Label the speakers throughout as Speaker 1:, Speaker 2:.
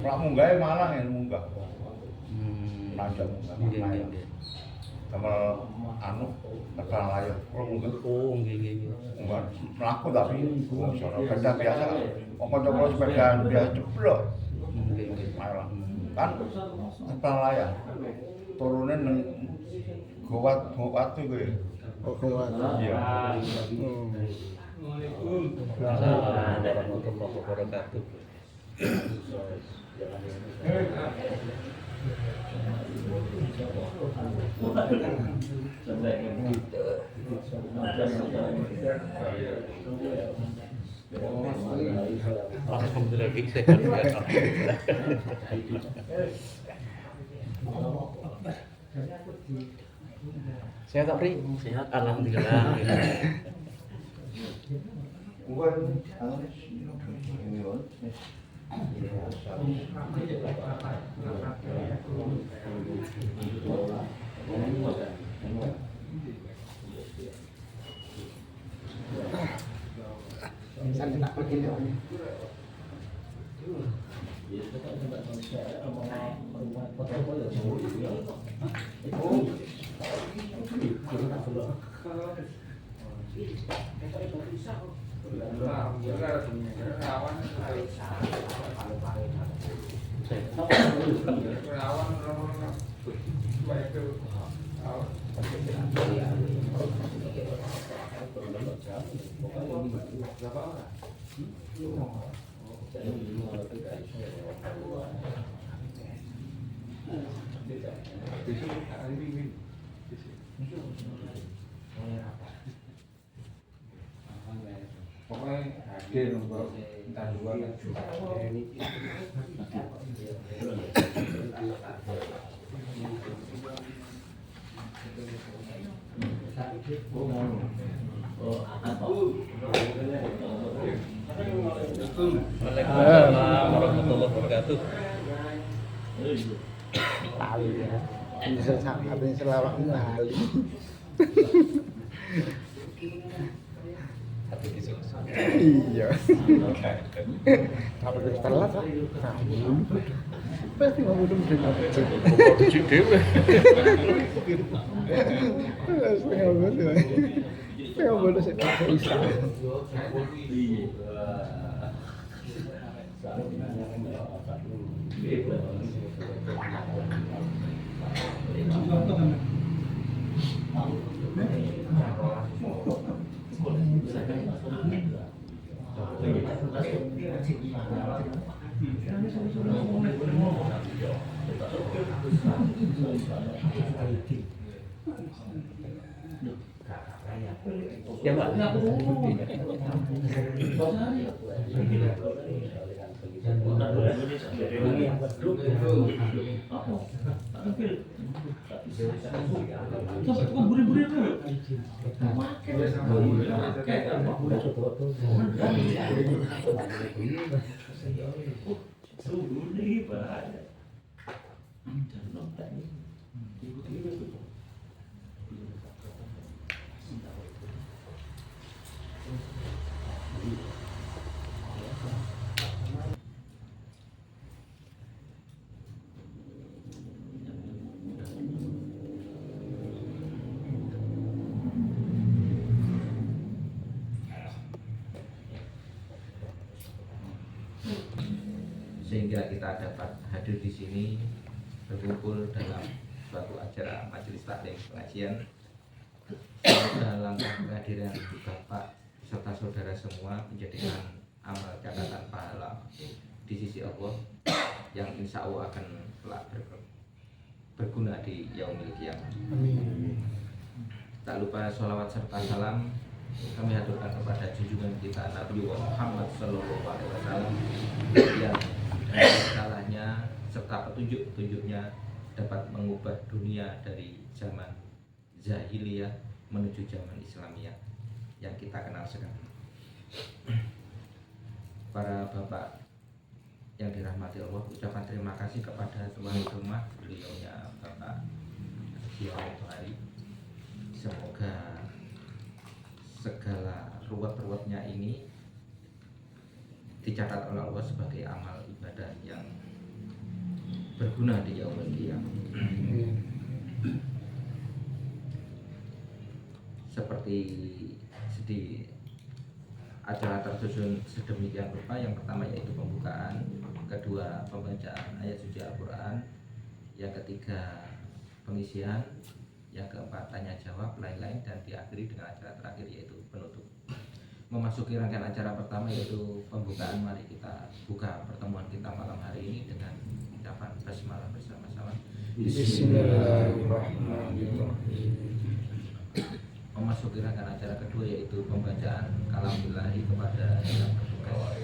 Speaker 1: Ora munggah malang ya munggah. Nanjak munggah.
Speaker 2: Nggih.
Speaker 1: Damel anu tekan layar. Ora munggah.
Speaker 2: Oh, nggih.
Speaker 1: Munggah mlaku tapi wong sono sepeda biasa. Wong kanca sepedaan biasa ceblok.
Speaker 2: Nggih.
Speaker 1: Malang. Kan tekan layar. Turune nang Gowat itu gue.
Speaker 3: Oh, Gowat.
Speaker 1: Iya.
Speaker 2: Assalamualaikum warahmatullahi wabarakatuh. Alhamdulillah sehat ya. Sehat tak, Pri? Sehat, alhamdulillah.
Speaker 4: Pokoknya hadir untuk entah dua kan.
Speaker 2: Waalaikumsalam warahmatullahi wabarakatuh.
Speaker 3: Lali ya. Bisa sampai selawat lali. Iya. Apa kita telat lah? Pasti mau belum dengar.
Speaker 2: Tujuh dewe.
Speaker 3: Setengah bodoh. Setengah bodoh saya bisa.
Speaker 2: Ya, Mbak.
Speaker 5: Sehingga kita dapat hadir di sini berkumpul dalam suatu acara majelis taklim pengajian. Semoga langkah kehadiran Bapak serta saudara semua menjadikan amal catatan pahala di sisi Allah yang insya Allah akan kelak berguna di yaumil qiyamah. Tak lupa sholawat serta salam kami haturkan kepada junjungan kita Nabi Muhammad SAW yang salahnya serta petunjuk-petunjuknya dapat mengubah dunia dari zaman jahiliyah menuju zaman Islamiyah yang kita kenal sekarang. Para bapak yang dirahmati Allah, ucapan terima kasih kepada tuan rumah, beliaunya Bapak Kiai Hari. Semoga segala ruwet-ruwetnya ini dicatat oleh Allah sebagai amal ibadah yang berguna di yaumul qiyamah. Seperti di acara tersusun sedemikian rupa. Yang pertama yaitu pembukaan, kedua pembacaan ayat suci Al-Quran, yang ketiga pengisian, yang keempat tanya jawab, lain-lain, dan diakhiri dengan acara terakhir yaitu penutup. Memasuki rangkaian acara pertama yaitu pembukaan, mari kita buka pertemuan kita malam hari ini dengan ucapan basmalah bersama-sama.
Speaker 3: Bismillahirrahmanirrahim.
Speaker 5: Memasuki rangkaian acara kedua yaitu pembacaan kalamillahi kepada yang bertugas.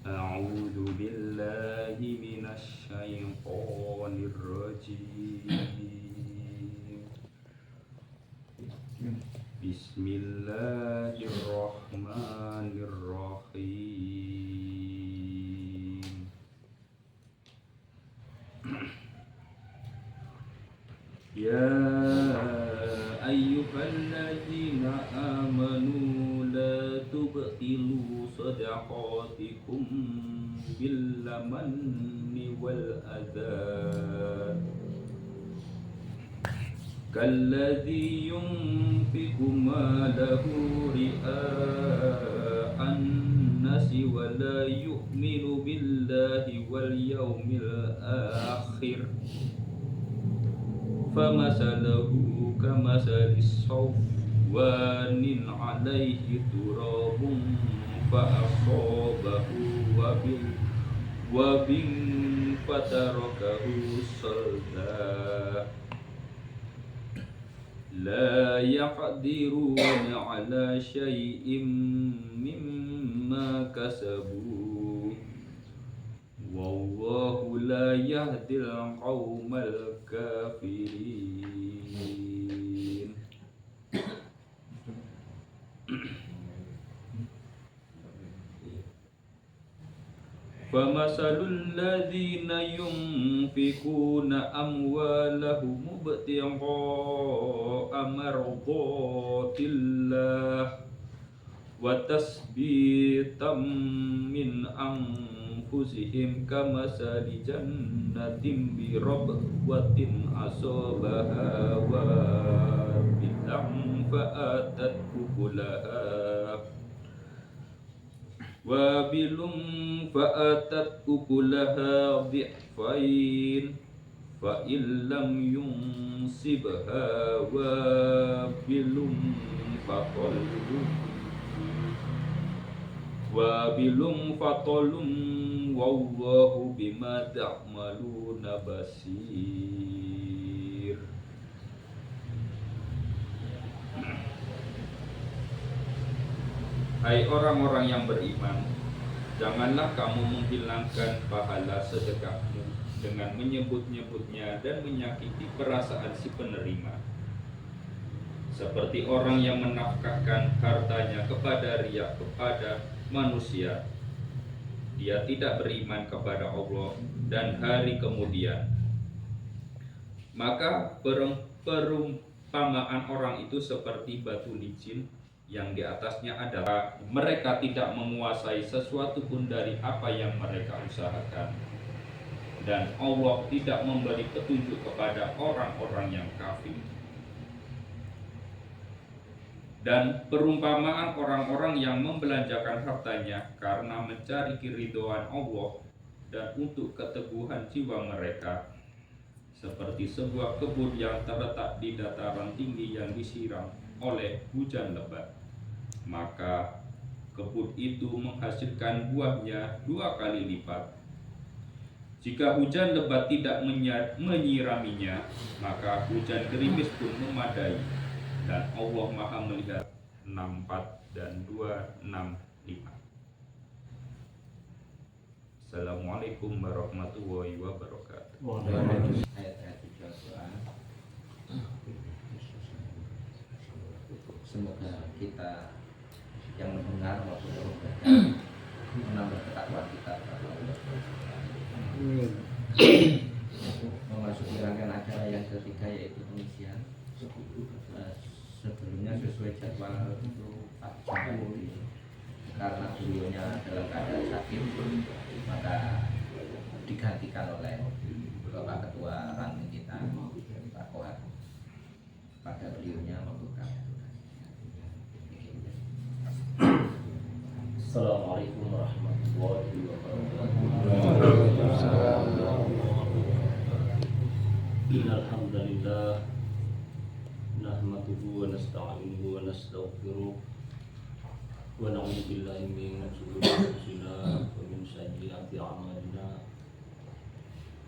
Speaker 6: أعوذ بالله من الشيطان الرجيم بسم الله الرحمن الرحيم يا أيها الذين آمنوا لا تبطلوا صدقاتكم بالمن والأذى كالذي ينفق ماله رئاء الناس ولا يؤمن بالله واليوم الآخر فمثله كمثل الصفوان عليه تراب فأصابه وبل فتركه صلدا لا يقدرون على شيء مما كسبوا والله لا يهدي القوم الكافرين فمثل الذين ينفقون أموالهم ابتغاء مرضات الله وتثبيتا من أنفسهم كمثل جنة بربوة أصابها وابل فآتت أكلها ضعفين فإن لم ينصبها وابل فطل والله بما تعملون بصير. Hai orang-orang yang beriman, janganlah kamu menghilangkan pahala sedekahmu dengan menyebut-nyebutnya dan menyakiti perasaan si penerima, seperti orang yang menafkahkan hartanya kepada riya kepada manusia. Dia tidak beriman kepada Allah dan hari kemudian. Maka perumpamaan orang itu seperti batu licin yang di atasnya adalah mereka tidak menguasai sesuatu pun dari apa yang mereka usahakan, dan Allah tidak memberi petunjuk kepada orang-orang yang kafir. Dan perumpamaan orang-orang yang membelanjakan hartanya karena mencari keridhaan Allah dan untuk keteguhan jiwa mereka, seperti sebuah kebun yang terletak di dataran tinggi yang disiram oleh hujan lebat. Maka kebun itu menghasilkan buahnya 2 kali lipat. Jika hujan lebat tidak menyiraminya, maka hujan gerimis pun memadai. Dan Allah Maha melihat. 64 dan 265. Assalamualaikum warahmatullahi wabarakatuh.
Speaker 5: Ayat-ayat tujuan Quran. Semoga kita yang mendengar maupun yang membaca menambah ketakwaan kita kepada Allah.
Speaker 3: Amin.
Speaker 5: Memasuki rangkaian acara yang ketiga yaitu pengisian. Sebelumnya sesuai jadwal Pak Jokowi, karena beliaunya dalam keadaan sakit, maka digantikan oleh Bapak Ketua Ranting kita, Pak Kohar. Pada beliaunya membuka.
Speaker 7: Assalamualaikum warahmatullahi wabarakatuh. Alhamdulillah, nahmaduhu wa nasta'inuhu wa nastaghfiruh wa na'udzu billahi min shururi anfusina wa min sayyiati a'malina.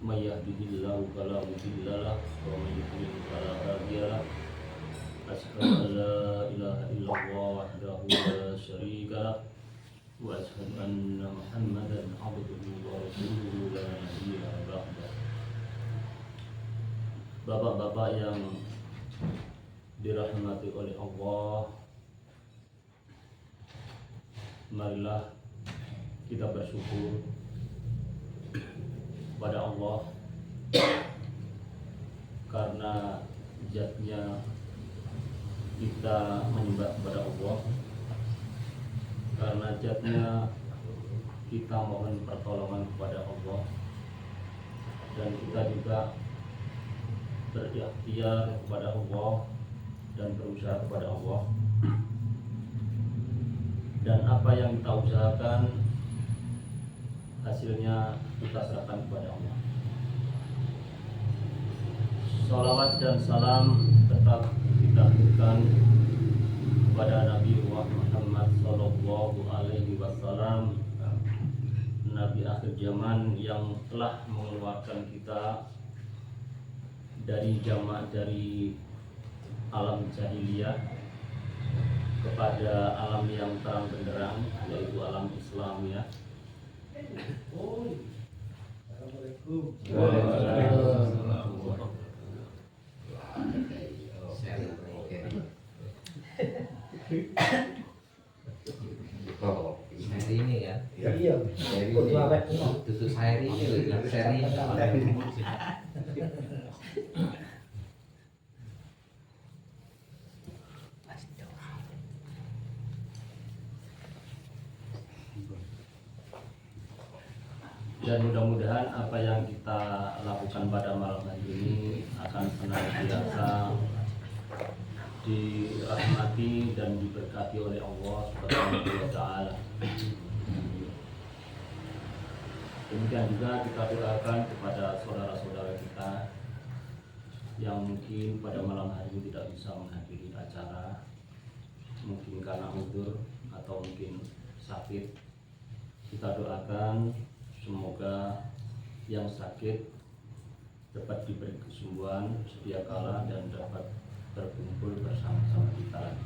Speaker 7: May yahdihillahu fala mudilla lahu wa may yudlil fala hadiya lahu. Asyhadu an la ilaha illallah wahdahu la syarika lahu wa asyhadu anna Muhammadan abduhu wa rasuluhu la nabiyya ba'dah. Bapak-bapak yang dirahmati oleh Allah, marilah kita bersyukur pada Allah karena zatnya kita menyembah kepada Allah, karena zatnya kita mohon pertolongan kepada Allah, dan kita juga berikhtiar kepada Allah dan berusaha kepada Allah, dan apa yang kita usahakan hasilnya kita serahkan kepada Allah. Salawat dan salam tetap kita berikan kepada Nabi Muhammad Sallallahu Alaihi Wasallam, Nabi akhir zaman yang telah mengeluarkan kita dari alam jahiliyah kepada alam yang terang benderang, yaitu alam Islam ya.
Speaker 5: Seri ini kan?
Speaker 1: Iya.
Speaker 5: Seri ini. Tutup seri ini loh, seri.
Speaker 7: Dan mudah-mudahan apa yang kita lakukan pada malam hari ini akan senantiasa dirahmati dan diberkati oleh Allah Subhanahu wa taala. Demikian juga kita doakan kepada saudara-saudara kita yang mungkin pada malam hari ini tidak bisa menghadiri acara, mungkin karena udzur atau mungkin sakit. Kita doakan semoga yang sakit dapat diberi kesembuhan sedia kala dan dapat berkumpul bersama-sama kita.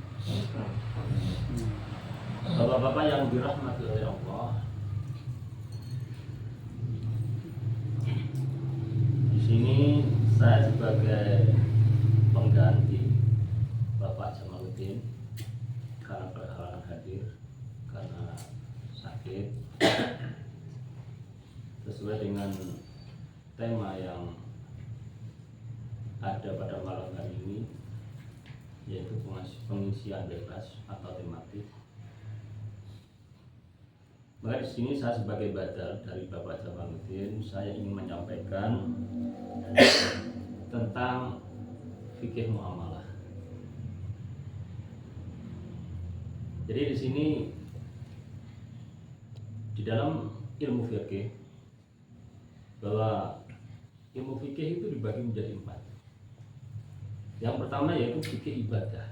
Speaker 7: Bapak-bapak yang dirahmati oleh Allah, di sini saya sebagai pengganti Bapak Jamaluddin karena berhalangan hadir karena sakit, sesuai dengan tema yang ada pada malam hari ini, yaitu pengisian bebas atau tematik. Maka di sini saya sebagai badal dari Bapak Jamaluddin, saya ingin menyampaikan tentang fikih muamalah. Jadi di sini di dalam ilmu fikih, bahwa ilmu fikih itu dibagi menjadi 4. Yang pertama yaitu fikih ibadah.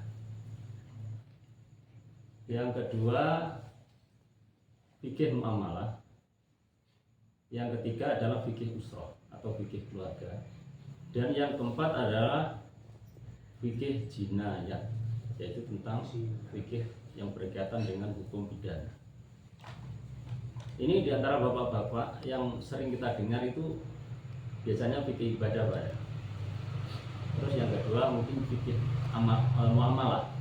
Speaker 7: Yang kedua fikih muamalah. Yang ketiga adalah fikih usrah atau fikih keluarga. Dan yang keempat adalah fikih jinayah, yaitu tentang fikih yang berkaitan dengan hukum pidana. Ini diantara bapak-bapak yang sering kita dengar itu biasanya fikih ibadah, Pak. Terus yang kedua mungkin fikih muamalah.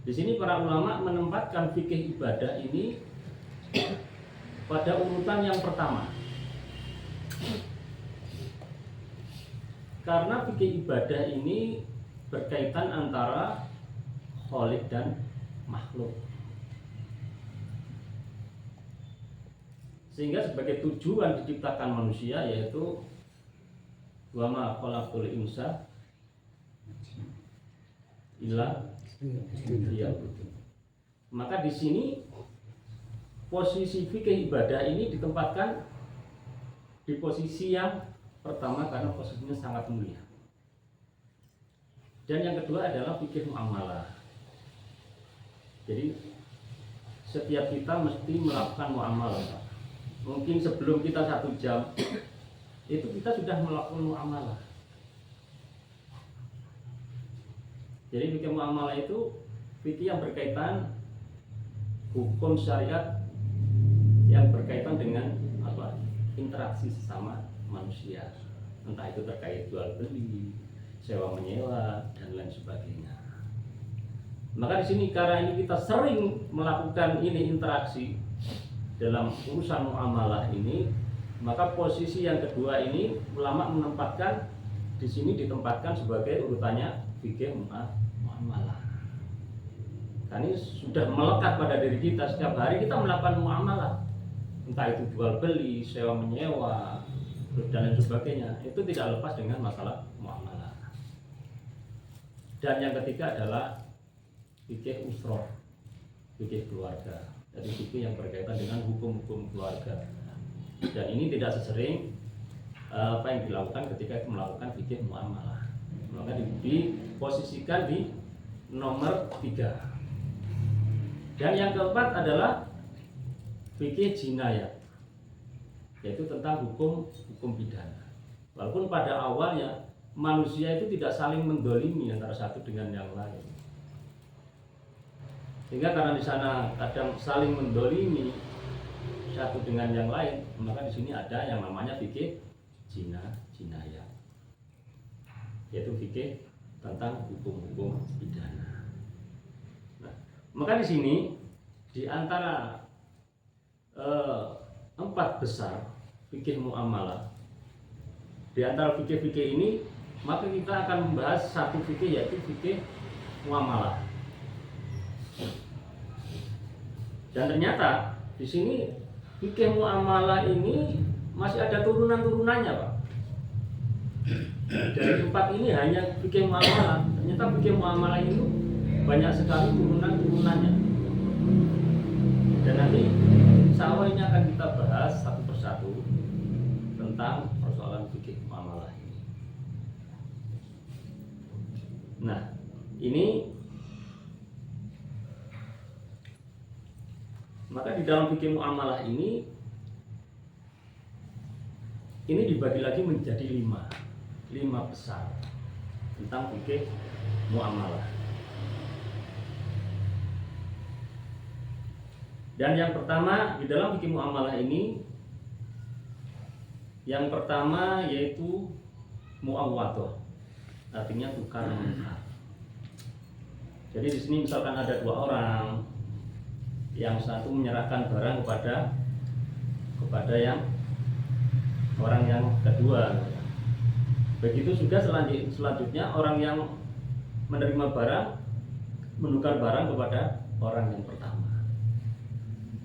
Speaker 7: Di sini para ulama menempatkan fikih ibadah ini pada urutan yang pertama. Karena fikih ibadah ini berkaitan antara khaliq dan makhluk. Sehingga sebagai tujuan diciptakan manusia yaitu wa ma khalaqtul insa illa liya'budun. Maka di sini posisi fikih ibadah ini ditempatkan di posisi yang pertama karena posisinya sangat mulia. Dan yang kedua adalah fikih muamalah. Jadi setiap kita mesti melakukan muamalah. Mungkin sebelum kita 1 jam itu kita sudah melakukan muamalah. Jadi fikih muamalah itu fikih yang berkaitan hukum syariat yang berkaitan dengan apa? Interaksi sesama manusia, entah itu terkait jual beli, sewa menyewa dan lain sebagainya. Maka di sini karena ini kita sering melakukan ini interaksi dalam urusan muamalah ini, maka posisi yang kedua ini ulama menempatkan di sini ditempatkan sebagai urutannya fikih muamalah. Karena ini sudah melekat pada diri kita, setiap hari kita melakukan muamalah, entah itu jual beli, sewa menyewa dan lain sebagainya, itu tidak lepas dengan masalah muamalah. Dan yang ketiga adalah fikih usroh, fikih keluarga, jadi fikih yang berkaitan dengan hukum-hukum keluarga. Dan ini tidak sesering apa yang dilakukan ketika melakukan fikih muamalah. Maka diposisikan di nomor 3. Dan yang keempat adalah fikih jinayah, yaitu tentang hukum pidana. Walaupun pada awalnya manusia itu tidak saling mendolimi antara satu dengan yang lain, sehingga karena di sana kadang saling mendolimi satu dengan yang lain, maka di sini ada yang namanya fikih jinayah, yaitu fikih tentang hukum pidana. Nah, maka di sini di antara 4 besar fikih muamalah, di antara fikih-fikih ini maka kita akan membahas satu fikih, yaitu fikih muamalah. Dan ternyata di sini fikih muamalah ini masih ada turunan-turunannya, Pak. Dari 4 ini hanya fikih muamalah. Ternyata fikih muamalah itu banyak sekali turunan-turunannya. Dan nanti insya Allah ini akan kita bahas satu persatu tentang persoalan fikih muamalah ini. Nah, ini maka di dalam fikih muamalah ini dibagi lagi menjadi 5 besar tentang fikih muamalah. Dan yang pertama di dalam fikih muamalah ini, yang pertama yaitu muawwadhah, artinya tukar menukar. Jadi di sini misalkan ada 2 orang, yang satu menyerahkan barang kepada yang orang yang kedua. Begitu juga selanjutnya orang yang menerima barang menukar barang kepada orang yang pertama.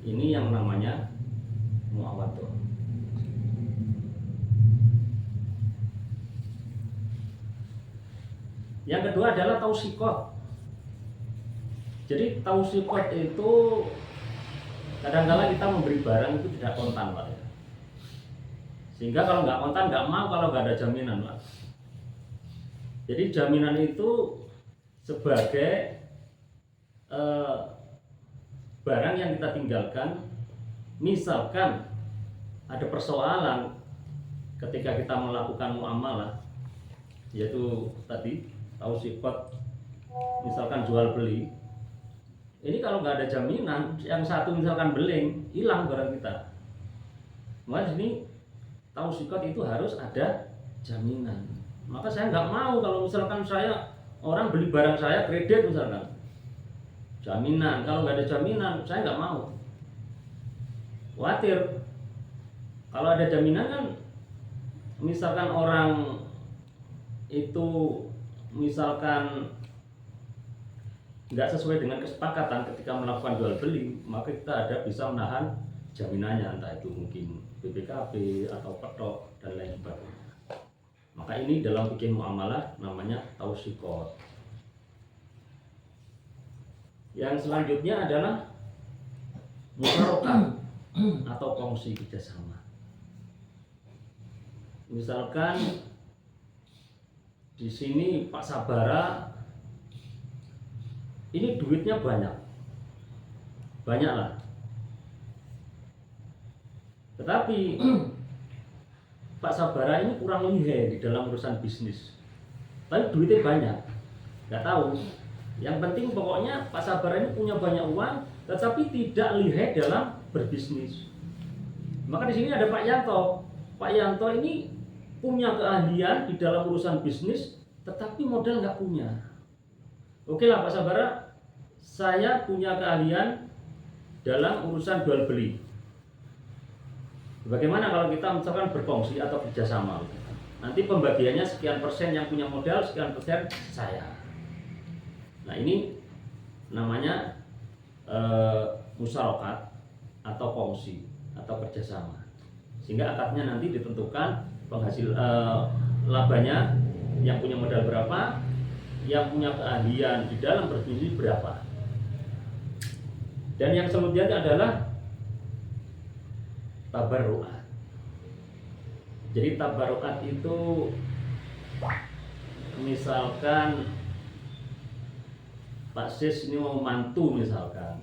Speaker 7: Ini yang namanya muawwadhah. Yang kedua adalah tausiqah. Jadi tausiqah itu kadang-kala kita memberi barang itu tidak kontan, Pak. Sehingga kalau nggak kontan nggak mau kalau nggak ada jaminan, Pak. Jadi jaminan itu sebagai barang yang kita tinggalkan. Misalkan ada persoalan ketika kita melakukan muamalah, yaitu tadi tausiqah, misalkan jual beli. Ini kalau nggak ada jaminan, yang satu misalkan beling, hilang barang kita. Maka ini tausiqah itu harus ada jaminan. Maka saya nggak mau kalau misalkan orang beli barang saya kredit misalkan, jaminan. Kalau nggak ada jaminan, saya nggak mau. Khawatir. Kalau ada jaminan kan, misalkan orang itu misalkan nggak sesuai dengan kesepakatan ketika melakukan jual beli, maka kita ada bisa menahan jaminannya, entah itu mungkin BPKB atau petok dan lain sebagainya. Maka ini dalam fikih muamalah namanya tausikot. Yang selanjutnya adalah musyarakah atau kongsi kerjasama. Misalkan di sini Pak Sabara ini duitnya banyak lah. Tetapi Pak Sabara ini kurang lihai di dalam urusan bisnis. Tapi duitnya banyak, nggak tahu. Yang penting pokoknya Pak Sabara ini punya banyak uang, tetapi tidak lihai dalam berbisnis. Maka di sini ada Pak Yanto. Pak Yanto ini punya keahlian di dalam urusan bisnis, tetapi modal nggak punya. Oke lah Pak Sabara, saya punya keahlian dalam urusan jual beli. Bagaimana kalau kita misalkan berkongsi atau kerjasama? Nanti pembagiannya sekian persen yang punya modal, sekian persen saya. Nah ini namanya musyarakah atau kongsi atau kerjasama. Sehingga akadnya nanti ditentukan penghasil labanya, yang punya modal berapa, yang punya keahlian di dalam berbisnis berapa. Dan yang selanjutnya adalah tabarruat. Jadi tabarruat itu misalkan Pak Sis ini mau mantu misalkan,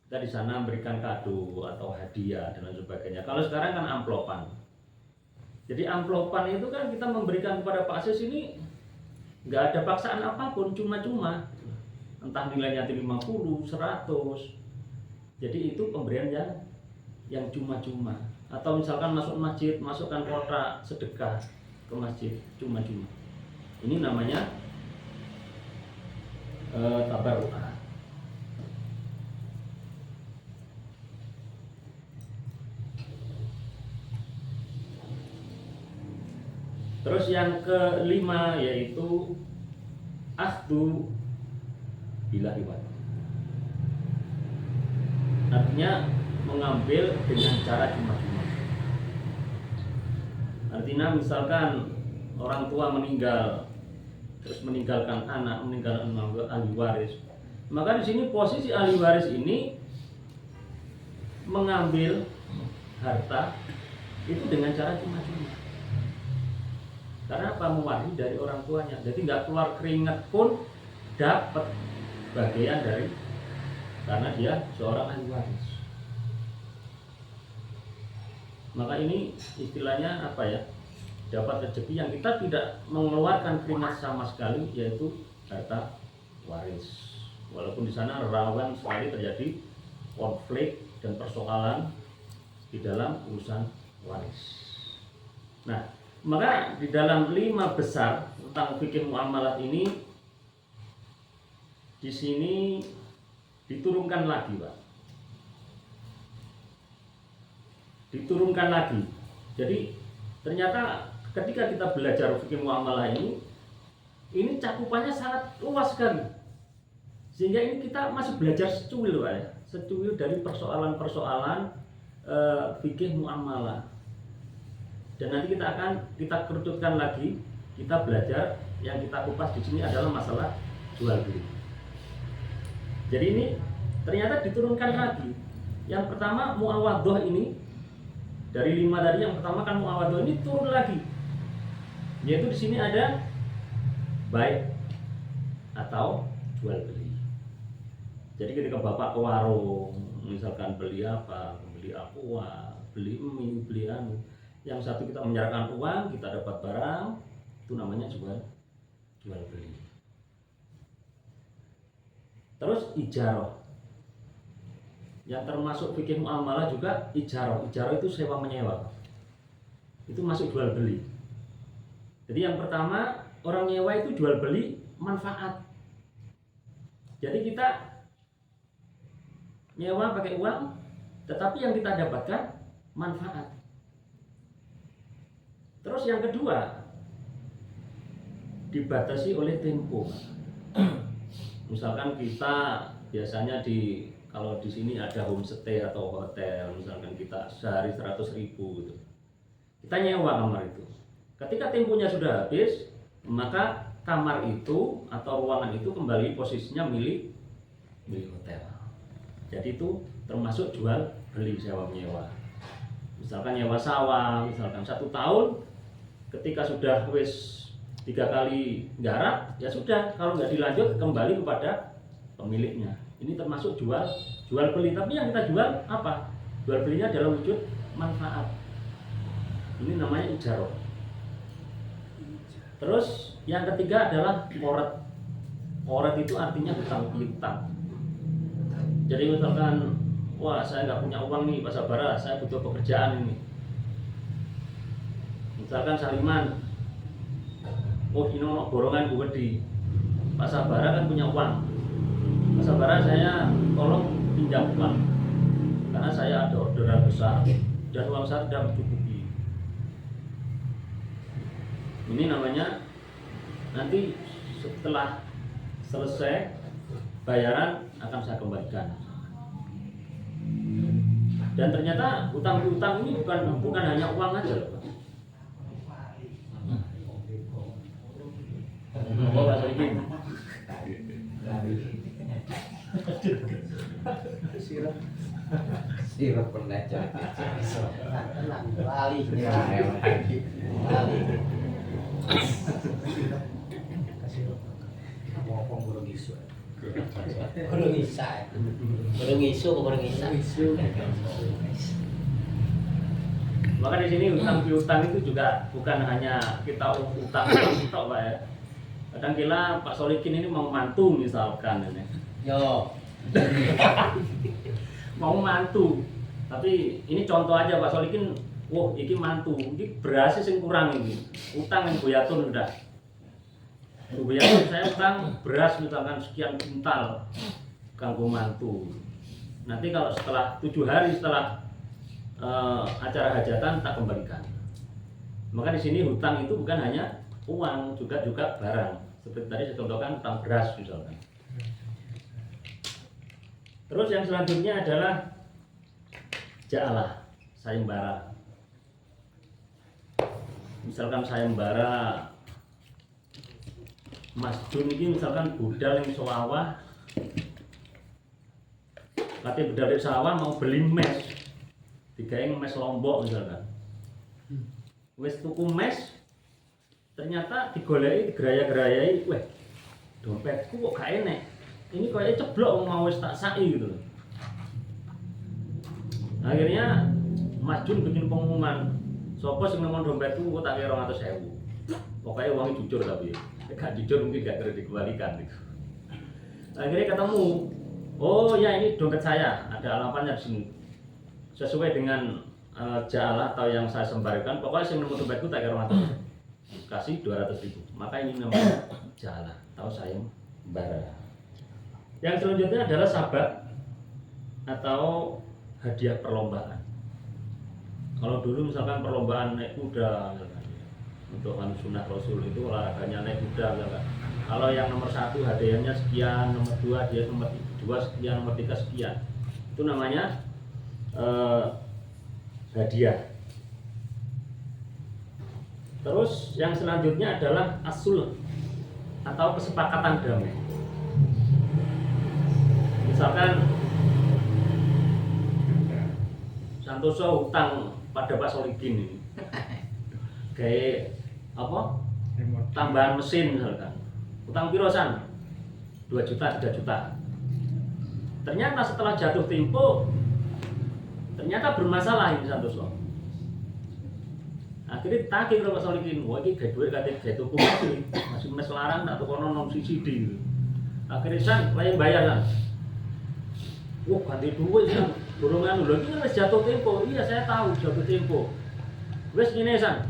Speaker 7: kita di sana memberikan kado atau hadiah dan lain sebagainya. Kalau sekarang kan amplopan. Jadi amplopan itu kan kita memberikan kepada Pak Sis ini nggak ada paksaan apapun, cuma-cuma. Entah nilainya 50, 100. Jadi itu pemberian yang cuma-cuma. Atau misalkan masuk masjid, masukkan kotak sedekah ke masjid, cuma-cuma. Ini namanya tabarru'ah. Terus yang kelima yaitu akhdu bila iwad. Artinya mengambil dengan cara cuma-cuma. Artinya misalkan orang tua meninggal, terus meninggalkan anak, meninggalkan ahli waris, maka di sini posisi ahli waris ini mengambil harta itu dengan cara cuma-cuma. Karena apa? Mewarisi dari orang tuanya. Jadi nggak keluar keringat pun dapat bagian dari, karena dia seorang ahli waris. Maka ini istilahnya apa ya? Dapat rezeki yang kita tidak mengeluarkan keringat sama sekali, yaitu harta waris. Walaupun di sana rawan sekali terjadi konflik dan persoalan di dalam urusan waris. Nah, maka di dalam 5 besar tentang fikih muamalat ini, di sini diturunkan lagi, Pak. Diturunkan lagi. Jadi ternyata ketika kita belajar fikih muamalah ini cakupannya sangat luas sekali. Sehingga ini kita masih belajar secuil, Pak ya. Secuil dari persoalan-persoalan fikih muamalah. Dan nanti kita kerututkan lagi, kita belajar yang kita kupas di sini adalah masalah jual beli. Jadi ini ternyata diturunkan lagi. Yang pertama muawadhah ini, dari 5 tadi yang pertama kan muawadhah ini turun lagi. Yaitu di sini ada baik atau jual beli. Jadi ketika Bapak ke warung, misalkan beli apa, beli aqua, beli mie, beli anu, yang satu kita menyerahkan uang, kita dapat barang, itu namanya jual beli. Terus ijarah, yang termasuk fikih muamalah juga ijarah. Ijarah itu sewa menyewa, itu masuk jual beli. Jadi yang pertama orang nyewa itu jual beli manfaat. Jadi kita nyewa pakai uang, tetapi yang kita dapatkan manfaat. Terus yang kedua, dibatasi oleh tempo. Misalkan kita biasanya kalau di sini ada homestay atau hotel, misalkan kita sehari 100.000 gitu. Kita nyewa kamar itu. Ketika temponya sudah habis, maka kamar itu atau ruangan itu kembali posisinya milik hotel. Jadi itu termasuk jual beli sewa menyewa. Misalkan nyewa sawah, misalkan 1 tahun, ketika sudah 3 kali garap, ya sudah, kalau nggak dilanjut kembali kepada pemiliknya. Ini termasuk jual beli, tapi yang kita jual apa? Jual belinya dalam wujud manfaat. Ini namanya ijarah. Terus yang ketiga adalah qorat. Qorat itu artinya hutang piutang. Jadi misalkan, wah saya nggak punya uang nih Pak Sabara, saya butuh pekerjaan ini. Misalkan Saliman, oh ini ono borongan gue di Pak Sabara kan punya uang. Pak Sabara saya tolong pinjam uang karena saya ada orderan besar dan uang saya sudah mencukupi. Ini namanya nanti setelah selesai bayaran akan saya kembalikan. Dan ternyata hutang piutang ini bukan hanya uang aja loh Pak. Oh, Pak Soikin.
Speaker 5: Sirap peneca.
Speaker 8: Lali. Kurang isu.
Speaker 7: Maka di sini hutang piutang itu juga bukan hanya kita utang tok Pak ya. Kadang kira Pak Solikin ini mau mantu misalkan ini.
Speaker 8: Yo.
Speaker 7: Mau mantu. Tapi ini contoh aja Pak Solikin, wah ini mantu, ini berhasil sing kurang ini. Utang yang Boyatun udah. Boyatun saya utang beras misalkan sekian kuntal kanggo mantu. Nanti kalau setelah 7 hari setelah acara hajatan tak kembalikan. Maka di sini hutang itu bukan hanya uang, juga barang. Seperti tadi saya contohkan hutang beras misalkan. Terus yang selanjutnya adalah ja'alah, sayembara. Misalkan sayembara Mas Jun ini misalkan budal yang sawah, katanya budal yang sawah mau beli mes, digawe mes Lombok misalkan. Wes tuku mes, ternyata digoleki, digeraya-gerayai, weh dompetku kok gak enek. Ini kayaknya ceblok mau wis tak sai gitu. Akhirnya Mas Jun bikin pengumuman, sopo sing nemon dompetku kok tak kira 200.000. Pokoknya uangnya jujur tapi gak jujur mungkin gak terus dikembalikan gitu. Akhirnya ketemu, oh ya ini dompet saya, ada alamatnya di sini. Sesuai dengan ja'alah atau yang saya sembarkan, pokoknya sing nemon dompetku tak kira 200. Kasih 200.000. Maka ini namanya ja'alah atau sayembara. Yang selanjutnya adalah sabat atau hadiah perlombaan. Kalau dulu misalkan perlombaan naik kuda, untuk sunnah Rasul itu olahraganya naik kuda, misalkan. Kalau yang nomor 1 hadiahnya sekian, nomor 2 dia nomor 2 sekian, nomor 3 sekian. Itu namanya hadiah. Terus yang selanjutnya adalah as-sulh atau kesepakatan damai. Misalkan Santoso hutang pada Pak Solikin ini kayak apa? Tambahan mesin misalkan. Hutang piro San? 2 juta, 3 juta. Ternyata setelah jatuh tempo ternyata bermasalah ini Santoso. Akhirnya ditagih Pak Solikin, wah ini gawe duit kate gawe tuku masih mes larang tak tukono non CCD. Akhirnya San, lain bayar San. Wah ganti duit San, dorongan lho iki kan wis jatuh tempo. Iya saya tahu jatuh tempo. Wis ngene San.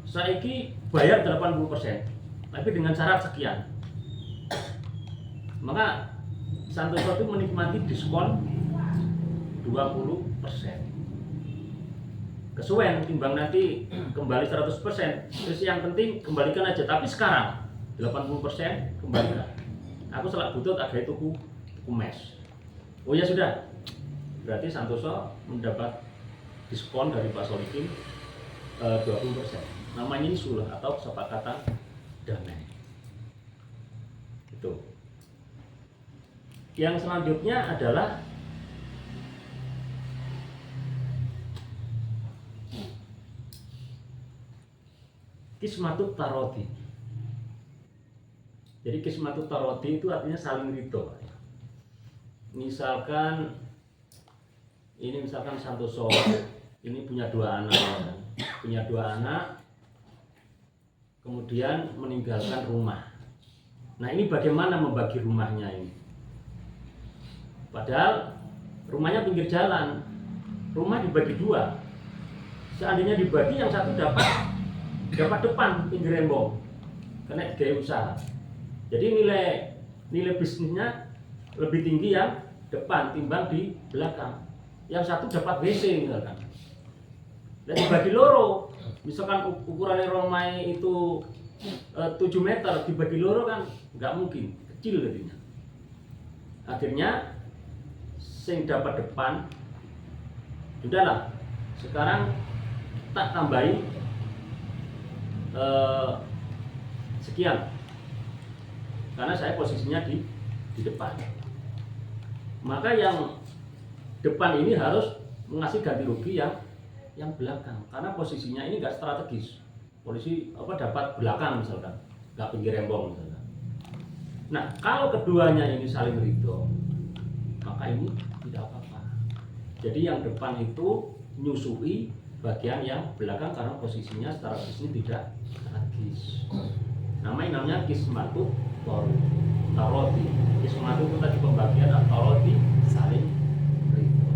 Speaker 7: Saiki bayar 80%, tapi dengan syarat sekian. Maka Santoso itu menikmati diskon 20%. Kesuwen timbang nanti kembali 100%. Terus yang penting kembalikan aja, tapi sekarang 80% kembalikan. Aku selak butut agak tuku mes. Oh ya sudah. Berarti Santoso mendapat diskon dari Pak Solikin 20%. Namanya ini sulh atau kesepakatan damai. Itu. Yang selanjutnya adalah kismatut taroti. Jadi kismatut taroti itu artinya saling ridho. Misalkan Santoso ini punya dua anak, kemudian meninggalkan rumah. Nah ini bagaimana membagi rumahnya ini? Padahal rumahnya pinggir jalan, rumah dibagi dua. Seandainya dibagi, yang satu dapat depan pinggir rembong, kena gaya usaha. Jadi nilai bisnisnya lebih tinggi yang depan timbang di belakang. Yang satu dapat WC misalkan. Dan dibagi loro, misalkan ukurannya rumah itu 7 meter, dibagi loro kan nggak mungkin, kecil jadinya. Akhirnya sing dapat depan, sudahlah. Sekarang tak tambahi sekian, karena saya posisinya di depan. Maka yang depan ini harus mengasih ganti rugi yang belakang, karena posisinya ini nggak strategis. Polisi dapat belakang misalkan, nggak pinggir rembong misalkan. Nah kalau keduanya ini saling ridho, maka ini tidak apa-apa. Jadi yang depan itu nyusui bagian yang belakang karena posisinya secara bisnis tidak strategis. Namanya kismatut taroti. Kismatut itu tadi pembagian, taroti saling ridho.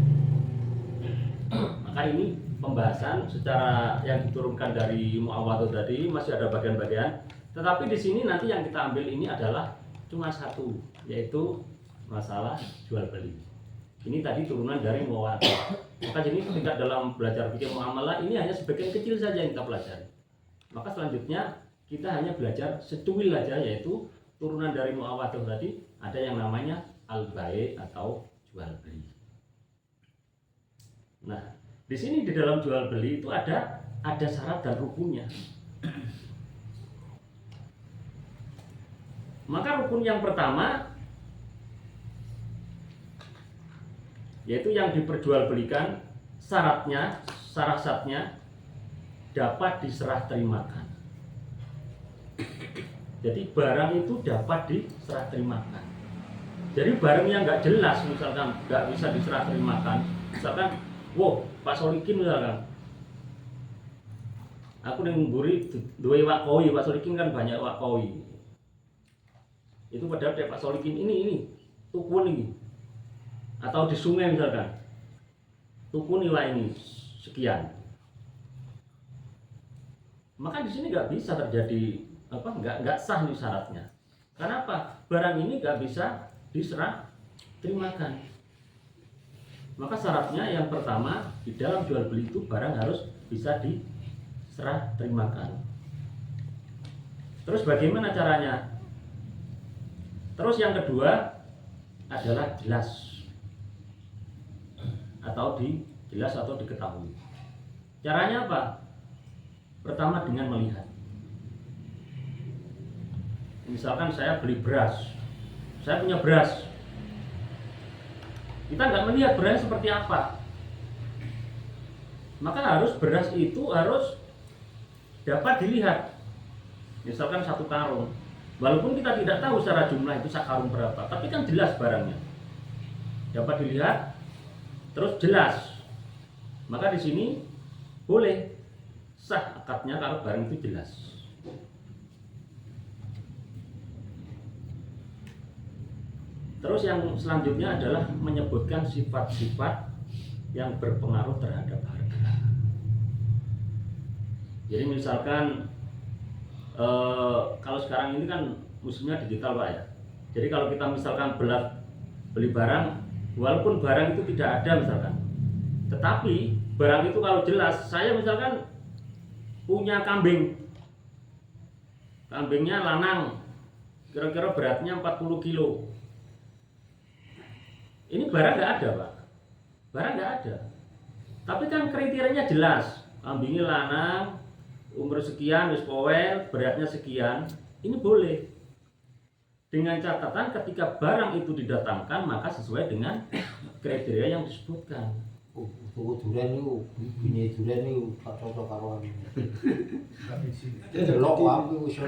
Speaker 7: Maka ini pembahasan secara yang diturunkan dari Mu'awwadhah tadi, masih ada bagian-bagian. Tetapi di sini nanti yang kita ambil ini adalah cuma satu, yaitu masalah jual beli. Ini tadi turunan dari Mu'awwadhah. Maka jadi ketika dalam belajar fikih muamalah ini hanya sebagian kecil saja yang kita pelajari. Maka selanjutnya kita hanya belajar secuil saja, yaitu turunan dari Mu'awwadhah tadi ada yang namanya al-bai' atau jual beli. Nah, di sini di dalam jual beli itu ada syarat dan rukunnya. Maka rukun yang pertama yaitu yang diperjualbelikan syaratnya dapat diserah terimakan. Jadi barang itu dapat diserah terimakan. Jadi barang yang nggak jelas misalkan nggak bisa diserah terimakan, misalkan Pak Solikin misalkan, aku yang mburi dua wakowi, Pak Solikin kan banyak wakowi. Itu padahal Pak Solikin ini tukun ini, atau di sungai misalkan, tukun nilai ini sekian. Maka di sini nggak bisa terjadi nggak sah nih syaratnya. Karena apa? Barang ini nggak bisa diserah terimakan. Maka syaratnya yang pertama di dalam jual beli itu barang harus bisa diserah terimakan. Terus bagaimana caranya? Terus yang kedua adalah jelas atau diketahui. Caranya apa? Pertama dengan melihat. Misalkan saya beli beras, saya punya beras. Kita nggak melihat beras seperti apa. Maka beras itu harus dapat dilihat. Misalkan 1 karung. Walaupun kita tidak tahu secara jumlah itu sakarung berapa, tapi kan jelas barangnya. Dapat dilihat, terus jelas. Maka di sini boleh sah akadnya kalau barang itu jelas. Terus yang selanjutnya adalah menyebutkan sifat-sifat yang berpengaruh terhadap harga. Jadi misalkan kalau sekarang ini kan musimnya digital Pak ya. Jadi kalau kita misalkan beli barang, walaupun barang itu tidak ada misalkan, tetapi barang itu kalau jelas, saya misalkan punya kambing, kambingnya lanang, kira-kira beratnya 40 kilo, ini barang nggak ada Pak, barang nggak ada, tapi kan kriterianya jelas, kambingnya lanang, umur sekian, wis powel, beratnya sekian, ini boleh. Dengan catatan ketika barang itu didatangkan maka sesuai dengan kriteria yang disebutkan.
Speaker 8: Tuku duren niku, bini duren niku gak cocok karo aku. Delok aku wis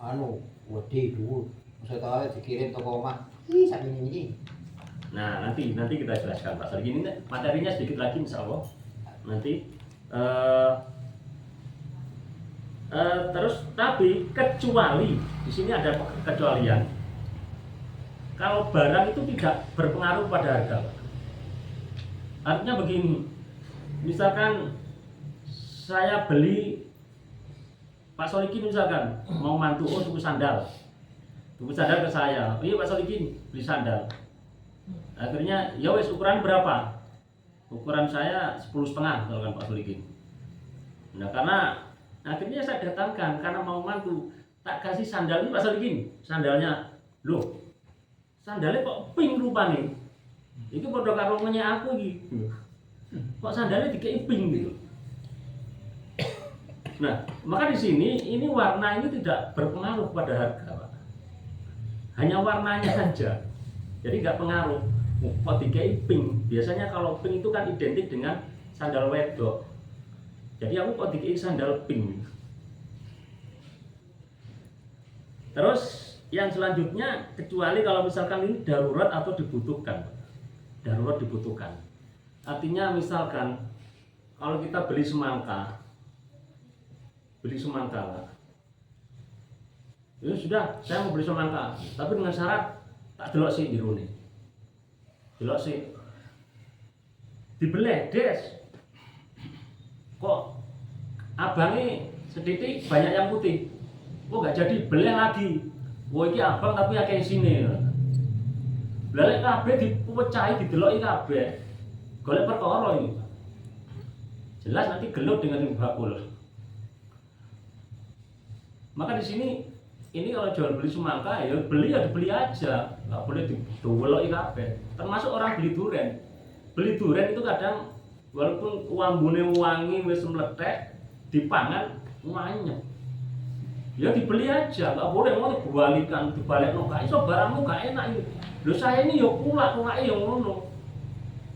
Speaker 8: anu wedi dhuwur. Masa tahu dikirim toko omah. Ih sak ini.
Speaker 7: Nah, nanti kita jelaskan Pak. Soal gini materinya sedikit lagi insya Allah. Nanti terus tapi kecuali di sini ada kecualian. Kalau barang itu tidak berpengaruh pada harga. Artinya begini, misalkan saya beli Pak Solikin misalkan mau mantu tuku sandal ke saya, iya Pak Solikin beli sandal. Akhirnya ya wes ukuran berapa? Ukuran saya 10,5 misalkan Pak Solikin. Nah karena akhirnya saya datangkan karena mau mantu, tak kasih sandal ini Pak Solikin, sandalnya loh, sandalnya kok pink rupanya. Itu padha karo ngenyek aku iki. Kok sandalnya dikei pink gitu. Nah, maka di sini ini warna ini tidak berpengaruh pada harga, Pak. Hanya warnanya saja. Jadi nggak pengaruh. Kok dikei pink? Biasanya kalau pink itu kan identik dengan sandal wedok. Jadi aku kok dikei sandal pink. Terus yang selanjutnya kecuali kalau misalkan ini darurat atau dibutuhkan. Darurat dibutuhkan. Artinya misalkan kalau kita beli semangka Pak. Ya sudah, saya mau beli semangka, tapi dengan syarat tak delok sih jerone. Delok sih. Dibeleh des. Kok abangnya sedikit banyak yang putih. Kok nggak jadi beleh lagi. Wah iki abang tapi akeh sini. Lha kabeh dipecahi dideloki kabeh. Golek perkara ini. Jelas nanti gelut dengan bakul. Maka di sini ini kalau jual beli semangka ya dibeli aja, nggak boleh dideloki kabeh. Termasuk orang beli duren. Beli duren itu kadang walaupun wambune wangi wis meletek dipangan wanyep. Ya dibeli aja, nggak boleh mau dibalikan, dibalekno gak iso barangmu gak enak ini. Lho saya ini yo kulak-kulake yo ngono.